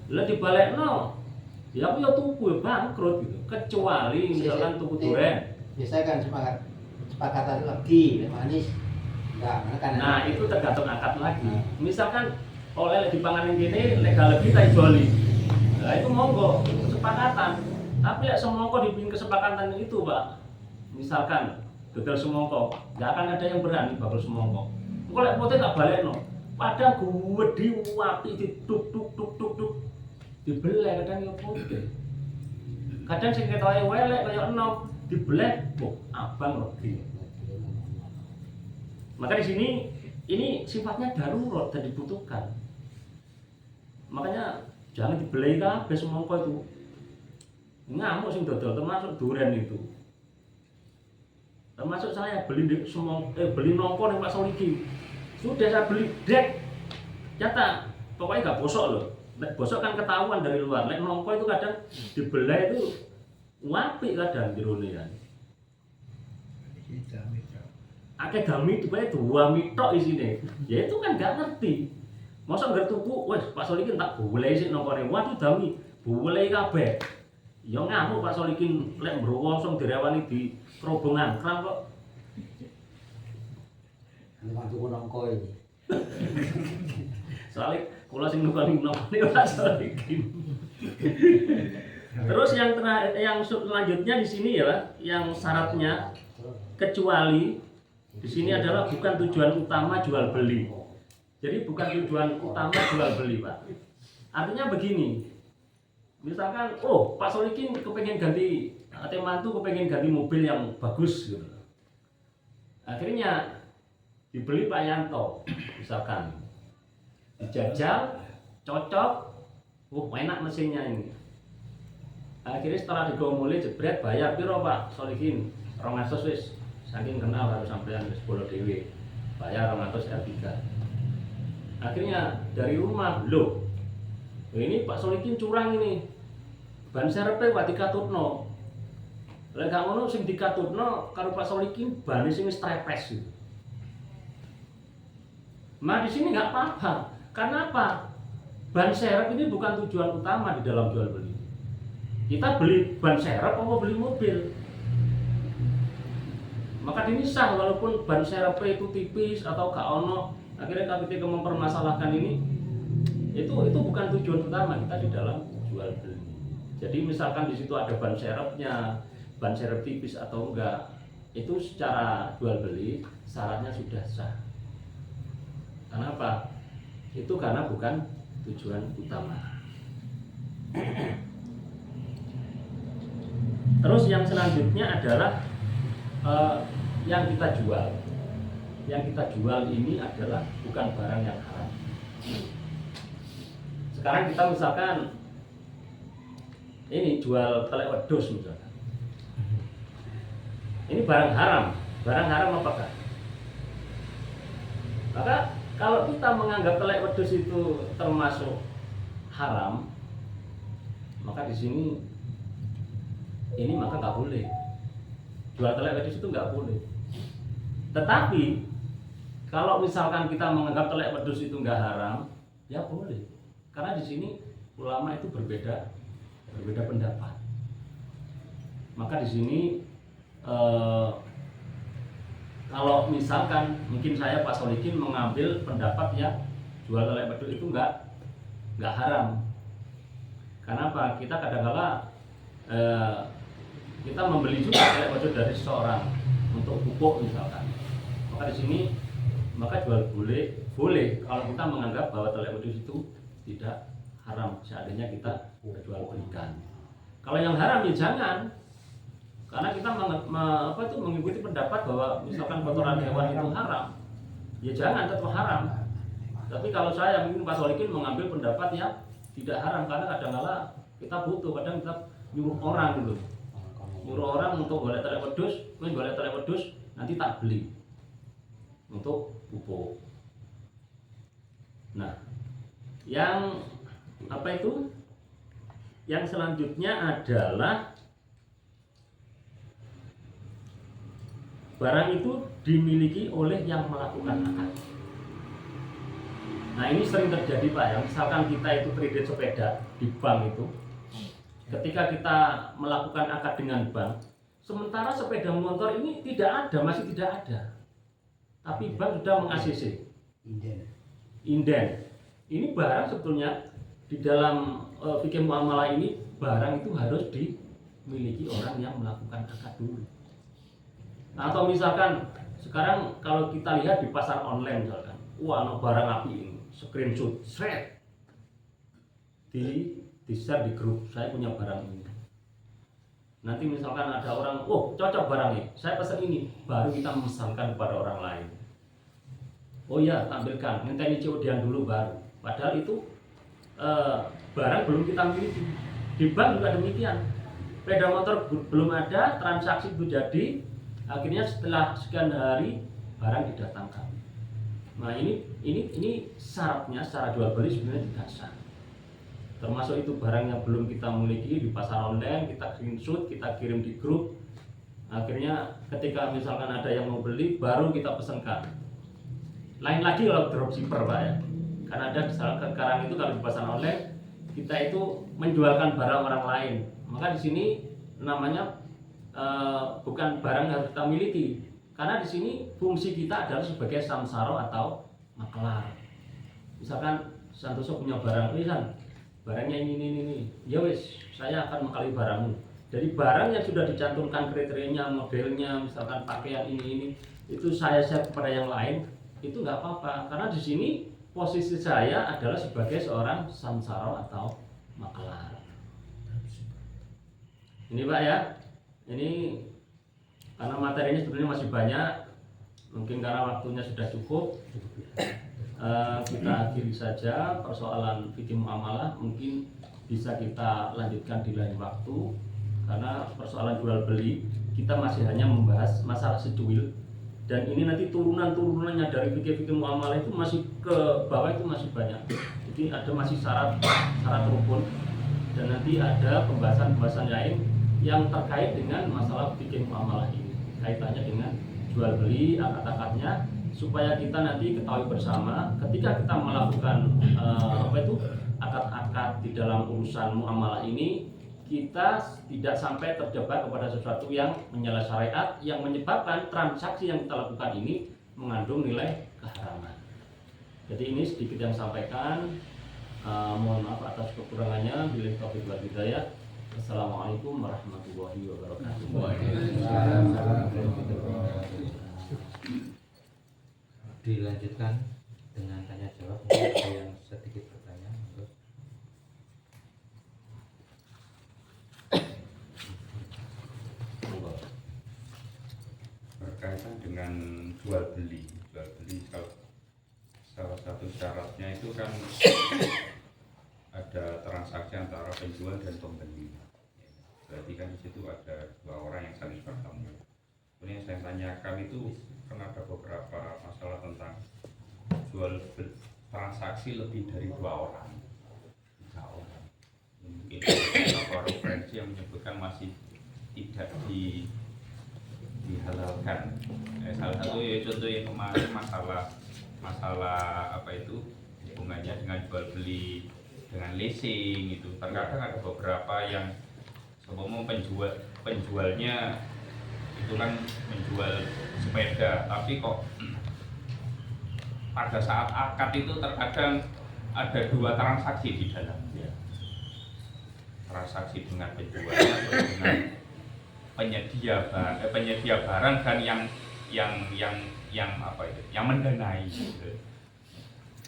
Speaker 7: Lah dibalekno. Ya aku yo tuku yo bangkrut gitu. Kecuali misalkan tuku duren.
Speaker 8: Biasanya kan sepakatan lagi manis. Enggak, kan.
Speaker 7: Nah, itu tergantung akad lagi. Misalkan oleh dipangan yang gini legal lebih tak joli. Nah, itu monggo kesepakatan. Tapi lek semongko dibikin kesepakatan itu, Pak. Misalkan dodol semongko, enggak akan ada yang berani bakul semongko. Engko lek pote tak balekno. Padahal gede api diduk dibeleh kadang yo putih. Kadang sing ketoke welek kaya enom dibeleh, abang rugi. Maka di sini ini sifatnya darurat dan dibutuhkan. Makanya jangan dibeleh kabeh semongko itu. Ngamuk sing dodol termasuk duren itu. Termasuk saya beli beli nongko ning Pak Solikin. Sudah saya beli dek, nyata pokoknya nggak bosok loh. Bosok kan ketahuan dari luar. Lek nongko itu kadang dibelah itu wapi kadang jerone kan. Akeh dami dipae 2 mitok isine. Ya itu kan nggak ngerti. Masa nggak tuku, wes Pak Solikin tak boleh sih nongkone. Waduh dami, boleh kabeh. Ya ngamuk Pak Solikin lek browosong direwani di kerobongan kram kok.
Speaker 8: Mantu nongko iki.
Speaker 7: Soalnya kula sing nukani Pak Solikin. Terus yang selanjutnya di sini ya, yang syaratnya kecuali di sini adalah bukan tujuan utama jual beli. Jadi bukan tujuan utama jual beli, Pak. Artinya begini. Misalkan, Pak Solikin kepengen ganti mantu kepengen ganti mobil yang bagus gitu. Akhirnya dibeli Pak Yanto misalkan. dijajal, cocok, enak mesinnya ini. Akhirnya setelah digomuli jebret bayar piro Pak Solihin 200 wis saking kenal harus sampean wis bolo dhewe bayar 200 R3. Akhirnya dari rumah loh ini Pak Solihin curang ini ban serepnya Pak dikatutno lek gak ngono sing dikatutno karo Pak Solihin ban sing wis trepes gitu. Nah di sini nggak apa-apa karena apa ban serep ini bukan tujuan utama di dalam jual beli. Kita beli ban serep atau beli mobil, maka ini sah walaupun ban serep itu tipis atau gak ono. Akhirnya ketika mempermasalahkan ini itu bukan tujuan utama kita di dalam jual beli. Jadi misalkan di situ ada ban serepnya, ban serep tipis atau enggak, itu secara jual beli syaratnya sudah sah. Kenapa? Itu karena bukan tujuan utama. Terus yang selanjutnya adalah yang kita jual. Yang kita jual ini adalah bukan barang yang haram. Sekarang kita misalkan ini jual telek wedhus misalkan. Ini barang haram. Barang haram apakah? Maka kalau kita menganggap telek wedhus itu termasuk haram, maka di sini ini maka nggak boleh jual telek wedhus itu nggak boleh. Tetapi kalau misalkan kita menganggap telek wedhus itu nggak haram, ya boleh. Karena di sini ulama itu berbeda pendapat. Maka di sini kalau misalkan mungkin saya Pak Solihin mengambil pendapat ya jual telek wedhus itu nggak haram. Karena apa? Kita kadang-kala kita membeli juga telek wedhus dari seseorang untuk pupuk misalkan. Maka di sini maka jual boleh kalau kita menganggap bahwa telek wedhus itu tidak haram seandainya kita jual belikan. Kalau yang haram ya jangan. Karena kita mengikuti pendapat bahwa misalkan kotoran hewan itu haram. Ya jangan, tetap haram. Tapi kalau saya mungkin Pak Solihin mengambil pendapat yang tidak haram karena kadang-kala kita butuh, kadang kita nyuruh orang dulu. Nyuruh orang untuk golek telek wedhus, nanti tak beli untuk pupuk. Nah, yang apa itu? Yang selanjutnya adalah barang itu dimiliki oleh yang melakukan akad. Nah ini sering terjadi Pak ya, misalkan kita itu kredit sepeda di bank itu, ketika kita melakukan akad dengan bank, sementara sepeda motor ini masih tidak ada, tapi bank sudah meng-ACC inden. Ini barang sebetulnya di dalam fikih muamalah ini barang itu harus dimiliki orang yang melakukan akad dulu. Atau misalkan sekarang kalau kita lihat di pasar online misalkan, wah barang api ini, screenshot, shred, di share di grup, saya punya barang ini. Nanti misalkan ada orang, cocok barangnya, saya pesan ini, baru kita memesankan kepada orang lain. Oh ya, tampilkan, ngenteni COD-an dulu baru. Padahal itu barang belum kita miliki. Di bank juga demikian. Sepeda motor belum ada, transaksi itu jadi. Akhirnya setelah sekian hari barang didatangkan. Nah ini syaratnya secara jual beli sebenarnya tidak sah. Termasuk itu barang yang belum kita miliki di pasar online, kita screenshot, kita kirim di grup. Akhirnya ketika misalkan ada yang mau beli, baru kita pesankan. Lain lagi kalau dropshipper Pak ya. Karena ada sekarang itu kalau di pasar online kita itu menjualkan barang orang lain. Maka di sini namanya bukan barang yang kita miliki, karena di sini fungsi kita adalah sebagai samsara atau maklar. Misalkan Santoso punya barang, barangnya ini, ya wis, saya akan mengkali barangmu. Dari barang yang sudah dicantumkan kriterianya, modelnya, misalkan pakaian ini, itu saya share kepada yang lain, itu nggak apa-apa, karena di sini posisi saya adalah sebagai seorang samsara atau maklar. Ini Pak ya. Ini karena materinya sebenarnya masih banyak, mungkin karena waktunya sudah cukup. kita akhiri saja persoalan fikih muamalah, mungkin bisa kita lanjutkan di lain waktu, karena persoalan jual beli kita masih hanya membahas masalah secuil, dan ini nanti turunan-turunannya dari fikih muamalah itu masih ke bawah, itu masih banyak. Jadi ada masih syarat rukun, dan nanti ada pembahasan lain yang terkait dengan masalah fikih muamalah ini, kaitannya dengan jual beli, akad-akadnya, supaya kita nanti ketahui bersama ketika kita melakukan akad-akad di dalam urusan muamalah ini, kita tidak sampai terjebak kepada sesuatu yang menyalahi syariat, yang menyebabkan transaksi yang kita lakukan ini mengandung nilai keharaman. Jadi ini sedikit yang sampaikan. Mohon maaf atas kekurangannya. Billahi taufiq wal hidayah. Assalamualaikum warahmatullahi wabarakatuh.
Speaker 5: Dilanjutkan dengan tanya jawab. Ada yang sedikit bertanya.
Speaker 6: Berkaitan dengan jual beli kalau salah satu syaratnya itu kan ada transaksi antara penjual dan pembeli. Berarti kan di situ ada dua orang yang saling bertemu. Kemudian yang saya tanyakan itu kan ada beberapa masalah tentang jual beli transaksi lebih dari dua orang, 3 orang. Mungkin beberapa referensi yang menyebutkan masih tidak dihalalkan. Salah satu ya contoh yang kemarin masalah apa itu hubungannya dengan jual beli dengan leasing itu. Terkadang ada beberapa yang sebelum penjualnya itu kan menjual sepeda, tapi kok pada saat akad itu terkadang ada 2 transaksi di dalamnya. Transaksi dengan penjual atau dengan penyedia barang dan yang apa itu, yang mendanai gitu.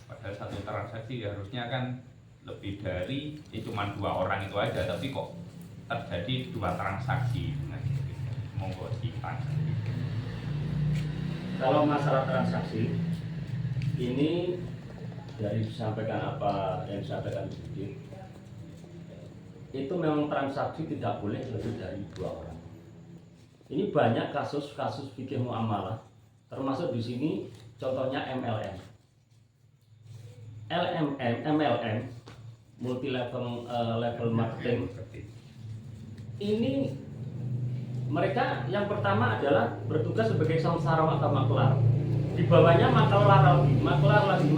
Speaker 6: Padahal satu transaksi harusnya kan lebih dari cuma 2 orang itu aja, tapi kok terjadi 2 transaksi dengan gitu. Monggo dipan.
Speaker 7: Kalau masalah transaksi ini dari disampaikan apa yang disampaikan Budi, itu memang transaksi tidak boleh lebih dari 2 orang. Ini banyak kasus-kasus fikih muamalah, termasuk di sini contohnya MLM, multi level marketing. Ini mereka yang pertama adalah bertugas sebagai samsara atau maklar, di bawahnya maklar lagi.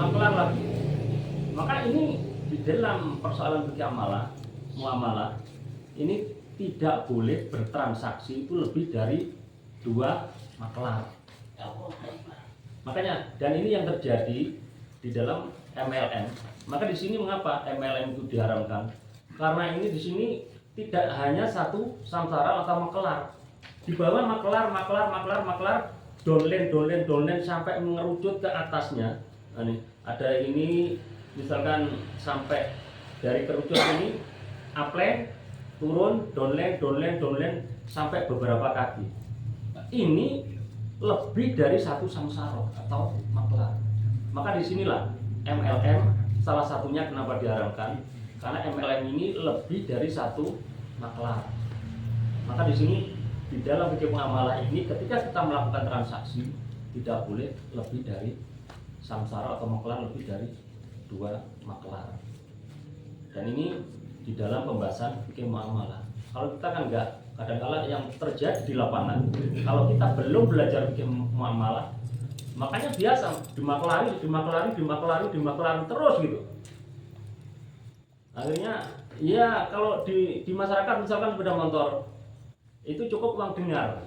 Speaker 7: Maka ini di dalam persoalan fikih muamalah ini tidak boleh bertransaksi itu lebih dari 2 maklar. Makanya, dan ini yang terjadi di dalam MLM. Maka di sini mengapa MLM itu diharamkan? Karena ini di sini tidak hanya satu samsara atau maklar. Di bawah maklar, downline sampai mengerucut ke atasnya. Nah, ini ada ini misalkan sampai dari kerucut ini upline, turun, downline sampai beberapa kaki. Ini lebih dari satu samsara atau maklar. Maka disinilah MLM salah satunya kenapa diharamkan, karena MLM ini lebih dari satu maklar. Maka di sini di dalam fikih muamalah ini ketika kita melakukan transaksi tidak boleh lebih dari samsara atau maklar lebih dari 2 maklar. Dan ini di dalam pembahasan fikih muamalah. Kalau kita kan enggak, kadang-kala yang terjadi di lapangan, kalau kita belum belajar fikih muamalah, makanya biasa dimaklari terus gitu. Akhirnya ya kalau di masyarakat misalkan sepeda motor itu cukup uang dengar.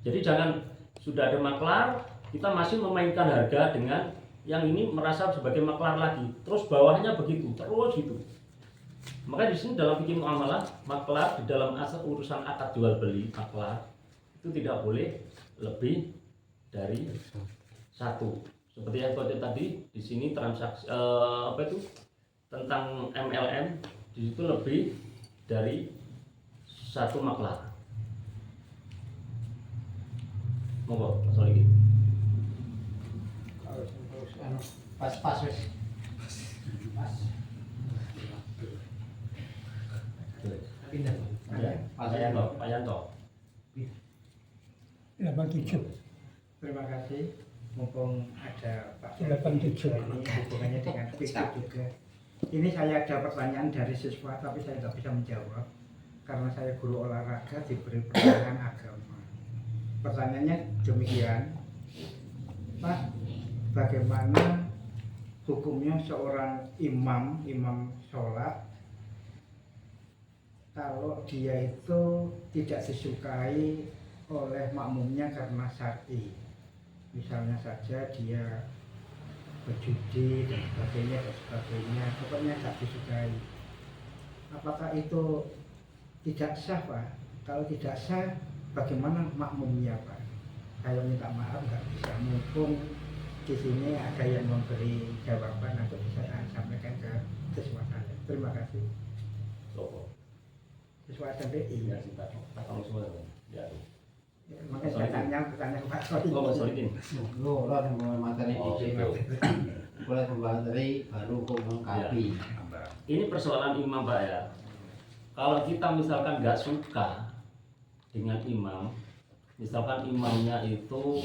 Speaker 7: Jadi jangan sudah ada maklar kita masih memainkan harga dengan yang ini merasa sebagai maklar lagi, terus bawahnya begitu terus gitu. Maka di sini dalam fikih muamalah maklar di dalam asal urusan akad jual beli maklar itu tidak boleh lebih dari 1. Seperti yang tadi di sini transaksi tentang MLM di situ lebih dari 1 maklar. Monggo, Mas Oligi.
Speaker 3: Kalau
Speaker 8: Pas wes.
Speaker 7: Pindah. Pak Yanto.
Speaker 3: 87.
Speaker 9: Terima kasih. Mumpung ada Pak
Speaker 3: 87.
Speaker 9: ini hubungannya dengan fikih juga. Ini saya ada pertanyaan dari siswa tapi saya tidak bisa menjawab karena saya guru olahraga diberi pertanyaan agama. Pertanyaannya demikian, Pak, bagaimana hukumnya seorang imam sholat kalau dia itu tidak disukai oleh makmumnya karena syar'i, misalnya saja dia berjudi dan sebagainya, pokoknya tak disukai. Apakah itu tidak sah, Pak? Kalau tidak sah, bagaimana makmumnya, Pak? Saya minta maaf nggak bisa, mumpung di sini ada yang memberi jawaban atau bisa saya sampaikan ke siswa saya. Terima kasih. Siswa SMPI.
Speaker 7: Ya, Pak. Kamu semua. Ya.
Speaker 9: Makanya saya tanya ke Pak Sodik.
Speaker 7: Pak Solikin.
Speaker 8: Lo yang materi
Speaker 7: Oh,
Speaker 8: di
Speaker 7: gitu.
Speaker 8: boleh materi baru melengkapi.
Speaker 7: Ini persoalan imam, Pak ya. Kalau kita misalkan nggak suka dengan imam, misalkan imamnya itu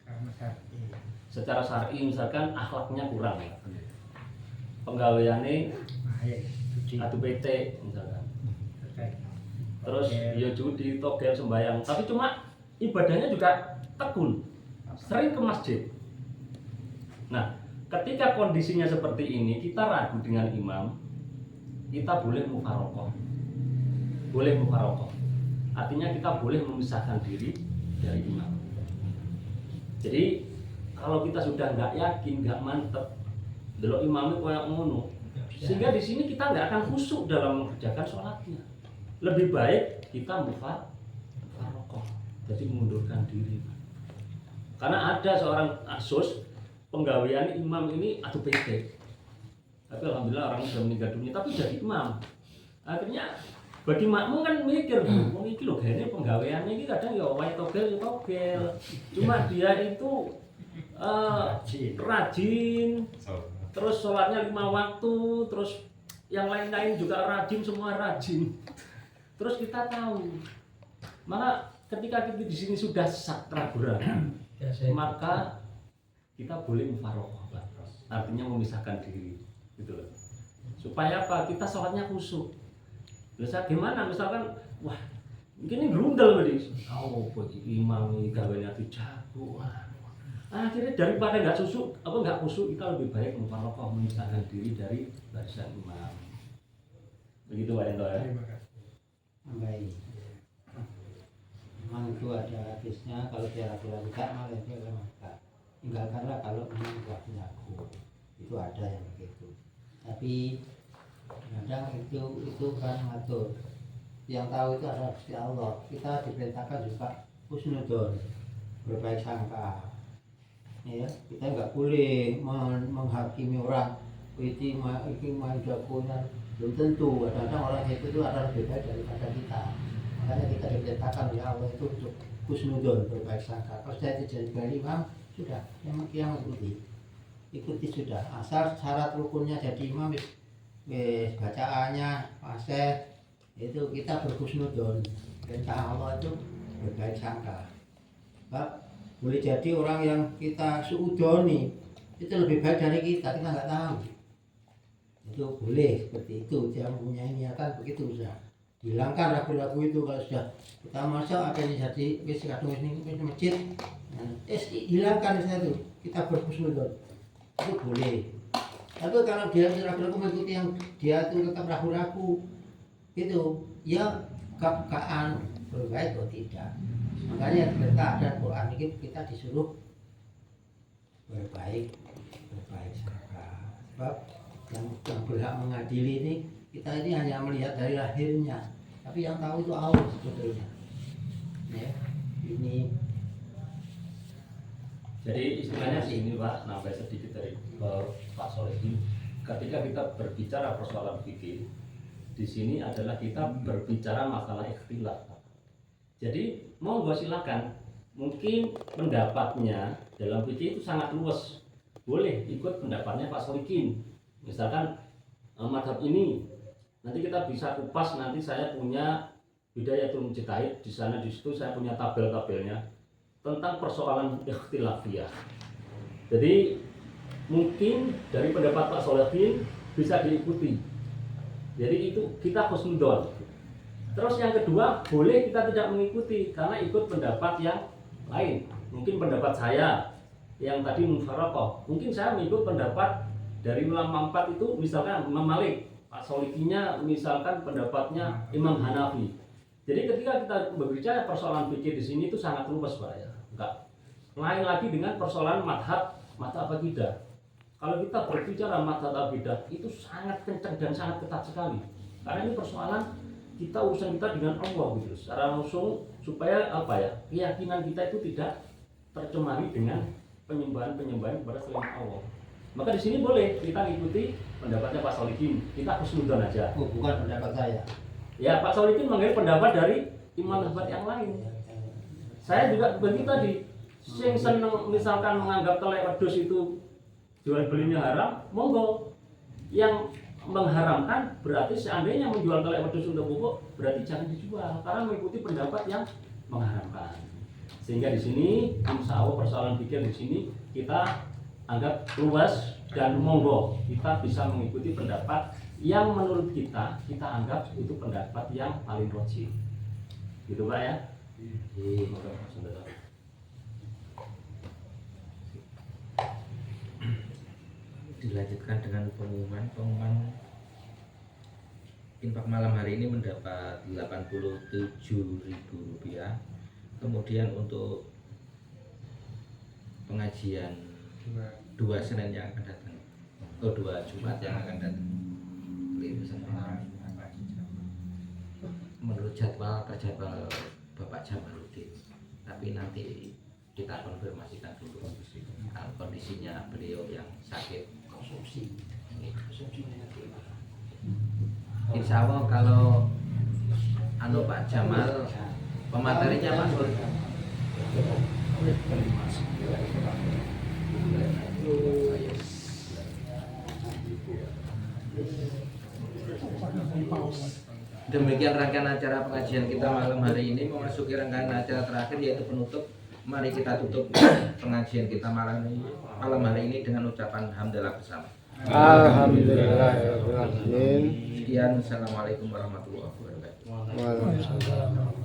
Speaker 9: Karena syar'i.
Speaker 7: secara syar'i misalkan akhlaknya kurang ya. Penggaweannya
Speaker 9: Baik, suci.
Speaker 7: adu PT misalkan.
Speaker 9: Selesai.
Speaker 7: Terus dia judi, togel, sembahyang, tapi cuma ibadahnya juga tekun, sering ke masjid. Nah, ketika kondisinya seperti ini, kita ragu dengan imam, kita boleh mufarokoh. Boleh mufarokoh. Artinya kita boleh memisahkan diri dari imam. Jadi, kalau kita sudah nggak yakin, nggak mantep, delok imamnya kayak ngono, sehingga di sini kita nggak akan khusyuk dalam mengerjakan sholatnya. Lebih baik kita mufarokoh, jadi mengundurkan diri. Karena ada seorang asus penggawean imam ini adu PT, tapi alhamdulillah orang sudah meninggal dunia, tapi jadi imam. Akhirnya bagi makmum kan mikir, oh ini loh kayaknya penggaweannya ini kadang ya wae togel. Cuma dia itu rajin, terus sholatnya 5 waktu, terus yang lain-lain juga rajin, semua rajin. Terus kita tahu, maka ketika kita di sini sudah ragu-ragu, maka kita boleh mufarokoh, artinya memisahkan diri, gitu loh. Supaya apa? Kita sholatnya khusyuk. Biasa gimana? Misalkan, wah, ini grundel berarti. Oh, imam ini gawanya jago. Akhirnya daripada nggak khusyuk, kita lebih baik mufarokoh, memisahkan diri dari barisan imam. Begitu Pak Endo ya.
Speaker 9: Terima kasih.
Speaker 8: Baik. Memang itu ada hadisnya, kalau dia laki-laki malah dia maka tinggalkanlah kalau memang laku. Itu ada yang begitu. Tapi kadang itu kan ngatur. Yang tahu itu adalah Gusti Allah. Kita diperintahkan juga husnudzon, berbaik sangka. Ya, kita nggak boleh menghakimi orang. Ini mah jagoan. Belum tentu, kadang-kadang orang itu adalah lebih baik daripada kita. Makanya kita diperintahkan oleh Allah itu untuk husnudzon, berbaik sangka. Kalau saya tidak jadi imam, sudah, yang ikuti sudah. Asal syarat rukunnya jadi imam, bacaannya, fase, itu kita berhusnudzon. Perintah Allah itu berbaik sangka. Boleh jadi orang yang kita suudoni itu lebih baik dari kita nggak tahu. Itu boleh seperti itu, dia mempunyai niatan begitu sudah. Hilangkan ragu-ragu itu kalau sudah kita masuk apa yang jadi wis kadung ini masjid. Hilangkan itu, kita berhusnudzon. Itu boleh. Tapi kalau dia ragu-ragu mengikuti yang dia itu tetap ragu-ragu itu, ya kepekaan berbaik atau tidak. Makanya kita ada Quran ini kita disuruh berbaik sangka. Sebab yang berhak mengadili ini kita ini hanya melihat dari lahirnya, tapi yang tahu itu Allah sebetulnya. Ya, ini.
Speaker 7: Jadi istilahnya sini Pak, nambah sedikit dari Pak Solihin. Ketika kita berbicara persoalan fikih, di sini adalah kita berbicara masalah ikhtilaf. Jadi monggo silakan. Mungkin pendapatnya dalam fikih itu sangat luas. boleh ikut pendapatnya Pak Solikin. Misalkan madhab ini, nanti kita bisa kupas. Nanti saya punya Bidayatul Mujtahid, di situ saya punya tabel-tabelnya tentang persoalan ikhtilafiyah. Jadi mungkin dari pendapat Pak Solikin bisa diikuti. Jadi itu kita husnudon. Terus yang kedua, boleh kita tidak mengikuti karena ikut pendapat yang lain. Mungkin pendapat saya yang tadi mufaraqah, mungkin saya mengikut pendapat dari ulama 4 itu, misalkan Imam Malik, Pak Solikinya misalkan pendapatnya Imam Hanafi. Jadi ketika kita berbicara persoalan fikih di sini itu sangat luas Pak ya. Enggak lain lagi dengan persoalan madhab akidah. Kalau kita berbicara madhab akidah itu sangat kencang dan sangat ketat sekali. Karena ini persoalan kita urusan kita dengan Allah gitu. Secara langsung supaya apa ya? Keyakinan kita itu tidak tercemari dengan penyembahan kepada selain Allah. Maka di sini boleh kita ikuti pendapatnya Pak Solikin. Kita husnudon aja.
Speaker 8: Oh, bukan pendapat saya.
Speaker 7: Ya, Pak Solikin mengambil pendapat dari imam mazhab yang lain. Saya juga begitu tadi. Yang seneng misalkan menganggap telek wedhus itu jual belinya haram, monggo. Yang mengharamkan berarti seandainya menjual telek wedhus untuk pupuk berarti jangan dijual karena mengikuti pendapat yang mengharamkan. Sehingga di sini insya Allah persoalan fikih di sini kita anggap luas dan monggo kita bisa mengikuti pendapat yang menurut kita anggap itu pendapat yang paling rajih. Gitu Pak ya?
Speaker 5: Dilanjutkan dengan pengumuman infak malam hari ini mendapat Rp87.000. Kemudian untuk pengajian 2 Senin yang akan datang, 2 Jumat yang akan datang, menurut jadwal Bapak Jamaluddin, tapi nanti kita konfirmasikan dulu kondisinya beliau yang sakit konsumsi. Insya Allah kalau Pak Jamal pematerinya Pak Sur. Demikian rangkaian acara pengajian kita malam hari ini, memasuki rangkaian acara terakhir yaitu penutup. Mari kita tutup pengajian kita malam hari ini dengan ucapan hamdalah bersama.
Speaker 3: Alhamdulillahirrahmanirrahim.
Speaker 5: Sekian, assalamualaikum warahmatullahi wabarakatuh.
Speaker 3: Waalaikumsalam.